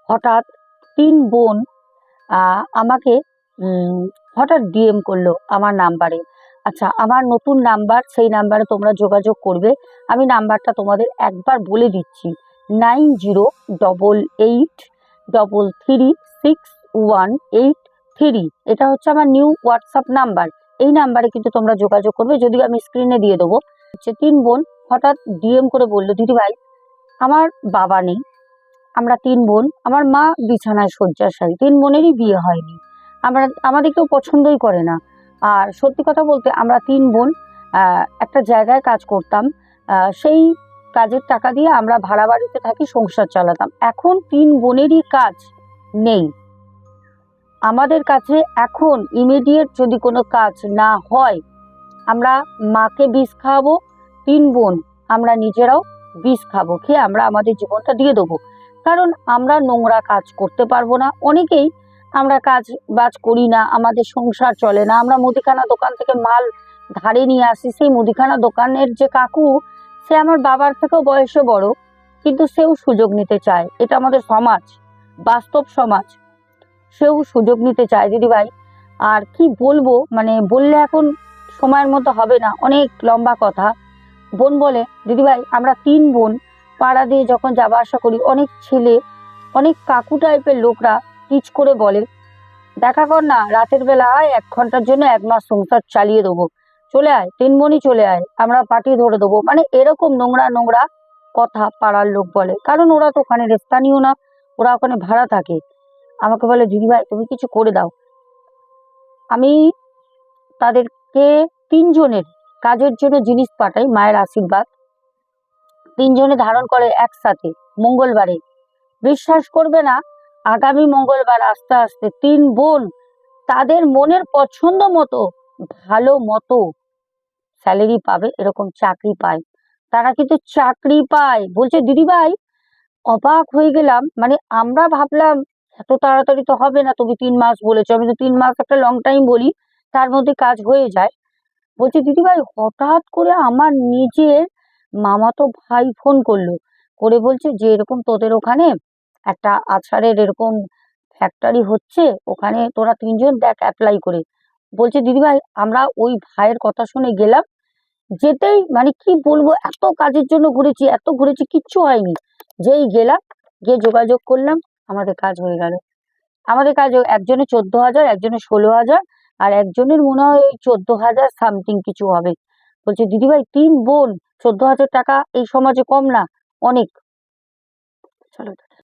হঠাৎ 3 বোন আমাকে হঠাৎ ডিএম করলো আমার নাম্বারে। আচ্ছা, আমার নতুন নাম্বার, সেই নাম্বারে তোমরা যোগাযোগ করবে। আমি নাম্বারটা তোমাদের একবার বলে দিচ্ছি, 9088336183। এটা হচ্ছে আমার নিউ হোয়াটসঅ্যাপ নাম্বার। এই নাম্বারে কিন্তু তোমরা যোগাযোগ করবে, যদিও আমি স্ক্রিনে দিয়ে দেবো। হচ্ছে 3 বোন হঠাৎ ডিএম করে বললো, দিদিভাই আমার বাবা নেই, আমরা 3 বোন, আমার মা বিছানায় শয্যাশায়ী, 3 বোনেরই বিয়ে হয়নি, আমাদের কেউ পছন্দই করে না। আর সত্যি কথা বলতে আমরা 3 বোন একটা জায়গায় কাজ করতাম, সেই কাজের টাকা দিয়ে আমরা ভাড়া বাড়িতে থাকি, সংসার চালাতাম। এখন 3 বোনেরই কাজ নেই, আমাদের কাছে এখন ইমিডিয়েট যদি কোনো কাজ না হয়, আমরা মাকে বিষ খাওয়াবো, 3 বোন আমরা নিজেরাও বিষ খাবো, খেয়ে আমরা আমাদের জীবনটা দিয়ে দেবো। কারণ আমরা নোংরা কাজ করতে পারবো না, অনেকেই আমরা কাজ বাজ করি না, আমাদের সংসার চলে না। আমরা মুদিখানা দোকান থেকে মাল ধারে নিয়ে আসি, সেই মুদিখানা দোকানের যে কাকু, সে আমার বাবার থেকেও বয়সে বড়, কিন্তু সেও সুযোগ নিতে চায়। এটা আমাদের সমাজ, বাস্তব সমাজ, সেও সুযোগ নিতে চায় দিদিভাই। আর কি বলবো, মানে বললে এখন সময়ের মতো হবে না, অনেক লম্বা কথা। বোন বলে, দিদিভাই আমরা 3 বোন পাড়া দিয়ে যখন যাওয়া আসা করি, অনেক ছেলে, অনেক কাকু টাইপের লোকরা কিচ করে বলে, দেখা কর না, রাতের বেলা আয়, 1 ঘন্টার জন্য 1 মাস সংসার চালিয়ে দেবো, চলে আয়, 3 বোনই চলে আয়, আমরা পার্টি ধরে দেবো। মানে এরকম নোংরা নোংরা কথা পাড়ার লোক বলে, কারণ ওরা তো ওখানে স্থানীয় না, ওরা ওখানে ভাড়া থাকে। আমাকে বলে, দিদিভাই তুমি কিছু করে দাও। আমি তাদেরকে 3 জনের কাজের জন্য জিনিস পাঠাই, মায়ের আশীর্বাদ। 3 জনে ধারণ করে একসাথে মঙ্গলবারে। বিশ্বাস করবে না, আগামী মঙ্গলবার আস্তে আস্তে 3 বোন তাদের মনের পছন্দ মতো ভালো মতো স্যালারি পাবে, এরকম চাকরি পায়। তারা কিন্তু চাকরি পায়। বলছে, দিদিভাই অবাক হয়ে গেলাম, মানে আমরা ভাবলাম এত তাড়াতাড়ি তো হবে না, তুমি 3 মাস বলেছো, আমি তো 3 মাস একটা লং টাইম বলি, তার মধ্যে কাজ হয়ে যায়। বলছি, দিদিভাই হঠাৎ করে আমার নিজের মামাতো ভাই ফোন করলো, করে বলছে যে এরকম তোদের ওখানে একটা আচারের এরকম ফ্যাক্টরি হচ্ছে, ওখানে তোরা 3 জন দেখ অ্যাপ্লাই করে। বলছে, দিদিভাই আমরা ওই ভাইয়ের কথা শুনে গেলাম, যেতেই মানে কি বলবো, এত কাজের জন্য ঘুরেছি, এত ঘুরেছি, কিচ্ছু হয়নি। যেই গেলাম, গিয়ে যোগাযোগ করলাম, আমাদের কাজ হয়ে গেল। আমাদের কাজ একজনের 14,000, একজনের 16,000, আর একজনের মনে হয় 14,000 সামথিং কিছু হবে। বলছে, দিদিভাই 3 বোন, 14,000 টাকা এই সমাজে কম না, অনেক। চলো।